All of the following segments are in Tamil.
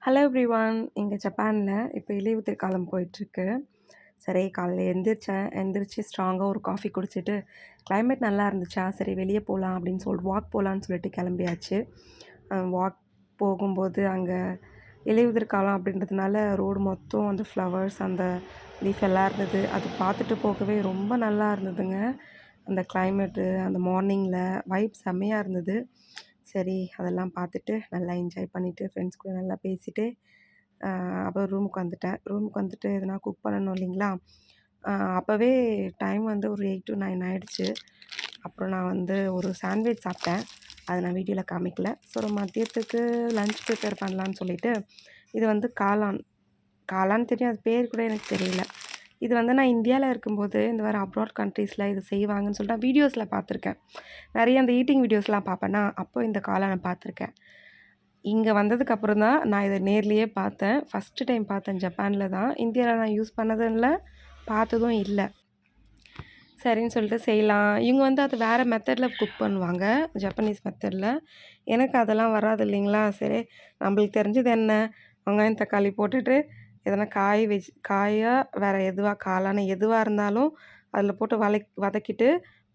Hello everyone. இங்க ஜப்பான்ல இப்போ இலையுதிர் காலம் போயிட்டுருக்கு. சரி காலையில எந்திரிச்சு ஸ்ட்ராங்கா ஒரு காஃபி குடிச்சிட்டு, கிளைமேட் நல்லா இருந்துச்சா, சரி வெளிய போலாம் அப்படின்னு வாக் போலான்னு சொல்லிட்டு கிளம்பியாச்சு. வாக் போகும்போது அங்க இலையுதிர் காலம் அப்படின்றதுனால ரோடு மொத்தம் வந்து ஃப்ளவர்ஸ் அந்த லீஃப் எல்லாம் இருந்தது. அது பார்த்துட்டு போகவே ரொம்ப நல்லா இருந்ததுங்க. அந்த கிளைமேட்டு, அந்த மார்னிங்கில வைப் செம்மையா இருந்தது. சரி அதெல்லாம் பார்த்துட்டு, நல்லா என்ஜாய் பண்ணிட்டு, ஃப்ரெண்ட்ஸ் கூட நல்லா பேசிட்டு, அ அப்புறம் ரூமுக்கு வந்துட்டேன். ரூமுக்கு வந்துட்டு எதுனா குக் பண்ணணும் இல்லைங்களா? அ அப்போவே டைம் வந்து ஒரு 8 to 9 ஆயிடுச்சு. அப்புறம் நான் வந்து ஒரு சாண்ட்விச் சாப்பிட்டேன். அத நான் வீடியோல காமிக்கல. ஸோ மதியத்துக்கு லஞ்ச் ப்ரிப்பேர் பண்ணலான்னு சொல்லிட்டு, இது வந்து காளான். காளான் தெரியும். அது பேர் கூட எனக்கு தெரியல. இது வந்து நான் இந்தியால இருக்கும்போது, இந்த மாரி அப்ராட் கண்ட்ரீஸ்ல இது செய்வாங்கன்னு சொல்லிட்டு நான் வீடியோஸ்ல பார்த்துருக்கேன். நெறைய அந்த ஈட்டிங் வீடியோஸ்லாம் பார்ப்பேனா, அப்போ இந்த காளான பார்த்துருக்கேன். இங்க வந்ததுக்கு அப்புறம் தான் நான் இத நேர்லயே பார்த்தேன். ஃபர்ஸ்ட்டு டைம் பார்த்தேன் ஜப்பான்ல தான். இந்தியால நான் யூஸ் பண்ணதும் இல்ல, பார்த்ததும் இல்ல. சரின்னு சொல்லிட்டு செய்யலாம். இவங்க வந்து அது வேற மெத்தட்ல குக் பண்ணுவாங்க. ஜப்பனீஸ் மெத்தட்ல. எனக்கு அதெல்லாம் வராது இல்லைங்களா? சரி நம்மளுக்கு தெரிஞ்சது என்ன? வெங்காயம், தக்காளி போட்டுட்டு, எதனா காயா வேற எதுவா காளான் எதுவா இருந்தாலும் அதில போட்டு வதக்கிட்டு,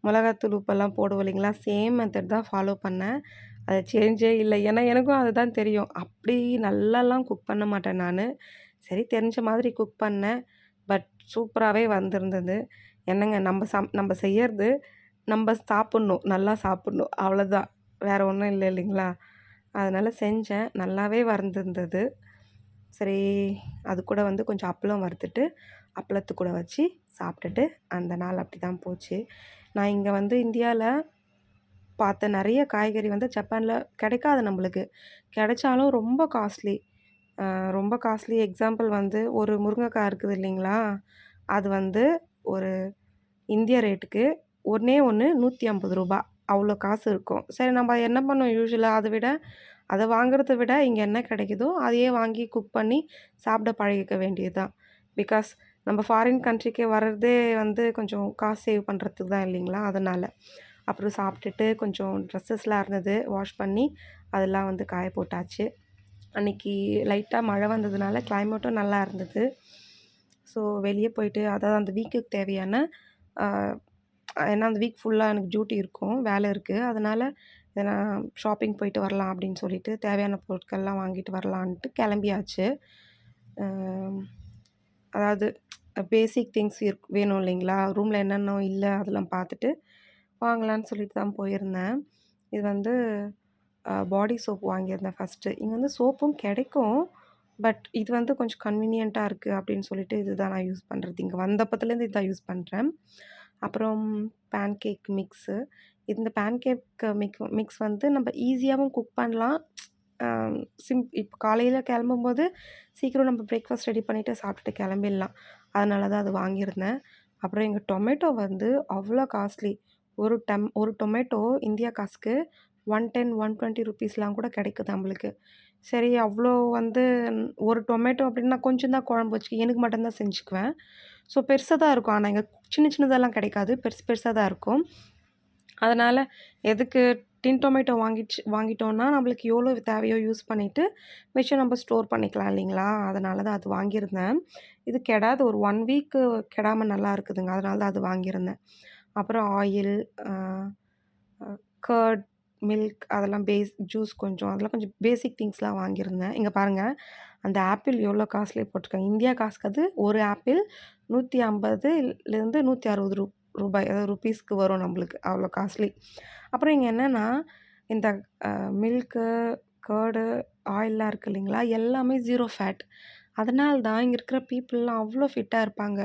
மிளகாத்தூள், உப்பெல்லாம் போடுவோம் இல்லைங்களா? சேம் மெத்தட் தான் ஃபாலோ பண்ணேன். அது சேஞ்சே இல்ல. ஏன்னா எனக்கும் அதுதான் தெரியும். அப்படி நல்லாலாம் குக் பண்ண மாட்டேன் நானு. சரி தெரிஞ்ச மாதிரி குக் பண்ணேன். பட் சூப்பராவே வந்திருந்தது. என்னங்க நம்ப செய்யறது, நம்ப சாப்பிடணும். நல்லா சாப்பிடணும். அவ்வளோதான். வேற ஒண்ணும் இல்ல இல்லைங்களா? அதனால செஞ்சேன். நல்லாவே வந்திருந்தது. சரி அது கூட வந்து கொஞ்சம் அப்பளம் வறுத்துட்டு, அப்பளத்து கூட வச்சு சாப்பிட்டுட்டு, அந்த நாள் அப்படிதான் போச்சு. நான் இங்க வந்து இந்தியால பார்த்த நெறைய காய்கறி வந்து ஜப்பான்ல கிடைக்காது நம்பளுக்கு. கிடைச்சாலும் ரொம்ப காஸ்ட்லி. அ ரொம்ப காஸ்ட்லி எக்ஸாம்பிள் வந்து ஒரு முருங்கக்கா இருக்குது இல்லைங்களா? அது வந்து ஒரு இந்திய ரேட்டுக்கு ஒண்ணே ஒண்ணு ரூ. 150 அவ்வளோ காசு இருக்கும். சரி நம்ம என்ன பண்ணோம் யூசுவலா அத வாங்குறத விட இங்க என்ன கிடைக்குதோ, அதையே வாங்கி குக் பண்ணி சாப்பிட பழகிக்க வேண்டியது தான். பிகாஸ் நம்ம ஃபாரின் கண்ட்ரிக்கே வர்றதே வந்து கொஞ்சம் காசு சேவ் பண்றதுக்கு தான் இல்லைங்களா? அதனால. அப்புறம் சாப்பிட்டுட்டு கொஞ்சம் ட்ரெஸ்ஸஸ்லாம் இருந்தது. வாஷ் பண்ணி அதெல்லாம் வந்து காய போட்டாச்சு. அன்னைக்கு லைட்டா மழை வந்ததுனால கிளைமேட்டும் நல்லா இருந்தது. ஸோ வெளிய போயிட்டு அதாவது அந்த வீக்குக்கு தேவையான அ ஏன்னா அந்த வீக் ஃபுல்லா எனக்கு டியூட்டி இருக்கும். வேலை இருக்கு. அதனால நான் ஷாப்பிங் போயிட்டு வரலாம் அப்படின்னு சொல்லிட்டு தேவையான பொருட்கள்லாம் வாங்கிட்டு வரலான்ட்டு கிளம்பியாச்சு. அ அதாவது பேசிக் திங்ஸ் வேணும் இல்லைங்களா? ரூம்ல என்னென்ன இல்ல அதெல்லாம் பார்த்துட்டு வாங்கலான்னு சொல்லிட்டு தான் போயிருந்தேன். இது வந்து பாடி சோப் வாங்கியிருந்தேன் ஃபர்ஸ்ட்டு. இங்க வந்து சோப்பும் கிடைக்கும். பட் இது வந்து கொஞ்சம் கன்வீனியன்ட்டா இருக்கு அப்படின்னு சொல்லிட்டு இதுதான் நான் யூஸ் பண்றது. இங்க வந்தப்பத்துலேருந்து இதான் யூஸ் பண்றேன். அப்புறம் பேன்கேக் மிக்ஸு. இந்த பேன்கேக் மிக்ஸ் வந்து நம்ம ஈஸியாவும் குக் பண்ணலாம். அ இப்போ காலையில கிளம்பும்போது சீக்கிரம் நம்ம பிரேக்ஃபாஸ்ட் ரெடி பண்ணிட்டு சாப்பிட்டுட்டு கிளம்பிடலாம். அதனால தான் அது வாங்கியிருந்தேன். அப்புறம் இங்க டொமேட்டோ வந்து அவ்வளோ காஸ்ட்லி. ஒரு டொமேட்டோ இந்தியா காசுக்கு 110, 120 ரூப்பீஸ்லாம் கூட கிடைக்குது நம்மளுக்கு. சரி அவ்ளோ வந்து ஒரு டொமேட்டோ அப்டின்னா கொஞ்சம் தான் குழம்பு வச்சு எனக்கு மட்டும் தான் செஞ்சுக்குவேன். ஸோ பெருசா தான் இருக்கும். ஆனா இங்க சின்ன சின்னதெல்லாம் கிடைக்காது. பெருசு பெருசா தான் இருக்கும். அதனால எதுக்கு டின் டொமேட்டோ வாங்கிட்டோம்னா, நம்மளுக்கு எவ்வளோ தேவையோ யூஸ் பண்ணிட்டு, மிச்சம் நம்ம ஸ்டோர் பண்ணிக்கலாம் இல்லைங்களா? அதனால தான் அது வாங்கியிருந்தேன். இது கெடாது ஒரு 1 வீக்கு கெடாம நல்லா இருக்குதுங்க. அதனால தான் அது வாங்கியிருந்தேன். அப்புறம் ஆயில், அ அ கர்ட், மில்க் அதெல்லாம் ஜூஸ் கொஞ்சம் அதெல்லாம் கொஞ்சம் பேசிக் திங்ஸ்லாம் வாங்கியிருந்தேன். இங்க பாருங்க, அந்த ஆப்பிள் எவ்வளோ காஸ்ட்லி போட்டிருக்காங்க. இந்தியா காசுக்கு அது ஒரு ஆப்பிள் 150லேருந்து ரூ. 160 ரூபாய் அதாவது ருப்பீஸ்க்கு வரும் நம்மளுக்கு. அவ்வளோ காஸ்ட்லி. அப்புறம் இங்க என்னன்னா, இந்த மில்க்கு, கர்டு, ஆயில்லாம் இருக்கு இல்லைங்களா? எல்லாமே 0 ஃபேட். அதனால தான் இங்க இருக்கிற பீப்பிள்லாம் அவ்வளோ ஃபிட்டா இருப்பாங்க.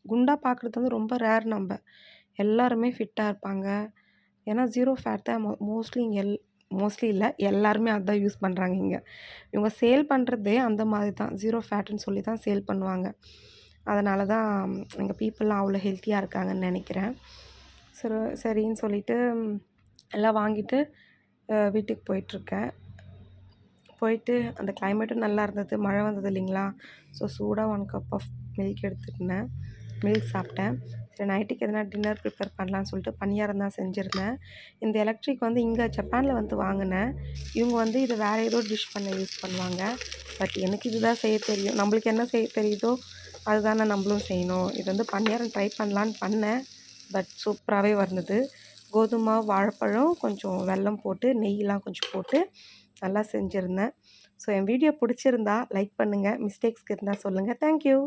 குண்டா பார்க்குறது வந்து ரொம்ப ரேர் நம்ப. எல்லாருமே ஃபிட்டா இருப்பாங்க. ஏன்னா 0 ஃபேட் தான் மோஸ்ட்லி இல்ல. எல்லாருமே அதான் யூஸ் பண்றாங்க இங்க. இவங்க சேல் பண்றதே அந்த மாதிரி தான். 0 ஃபேட்டுன்னு சொல்லி தான் சேல் பண்ணுவாங்க. அதனால தான் எங்க பீப்பிள்லாம் அவ்வளோ ஹெல்த்தியா இருக்காங்கன்னு நெனைக்கிறேன். சரின்னு சொல்லிட்டு எல்லாம் வாங்கிட்டு வீட்டுக்கு போயிட்டுருக்கேன். போயிட்டு அந்த கிளைமேட்டும் நல்லா இருந்தது. மழை வந்தது இல்லைங்களா? ஸோ சூடா 1 கப் ஆஃப் மில்க் எடுத்துக்கினேன். மில்க் சாப்பிட்டேன். சரி நைட்டுக்கு எதனா டின்னர் ப்ரிப்பேர் பண்ணலான்னு சொல்லிட்டு பணியாரம் தான் செஞ்சிருந்தேன். இந்த எலக்ட்ரிக் வந்து இங்க ஜப்பான்ல வந்து வாங்குனேன். இவங்க வந்து இத வேற ஏதோ டிஷ் பண்ண யூஸ் பண்ணுவாங்க. பட் எனக்கு இதுதான் செய்ய தெரியும். நம்மளுக்கு என்ன செய்ய தெரியுதோ அதுதானே நம்மளும் செய்யணும். இது வந்து பணியாரம் ட்ரை பண்ணலான்னு பண்ணேன். பட் சூப்பராகவே வந்தது. கோதுமை மாவு, வாழைப்பழம், கொஞ்சம் வெல்லம் போட்டு, நெய்யெலாம் கொஞ்சம் போட்டு நல்லா செஞ்சுருந்தேன். ஸோ என் வீடியோ பிடிச்சிருந்தா லைக் பண்ணுங்கள். மிஸ்டேக்ஸ்க்கு இருந்தால் சொல்லுங்கள். Thank you.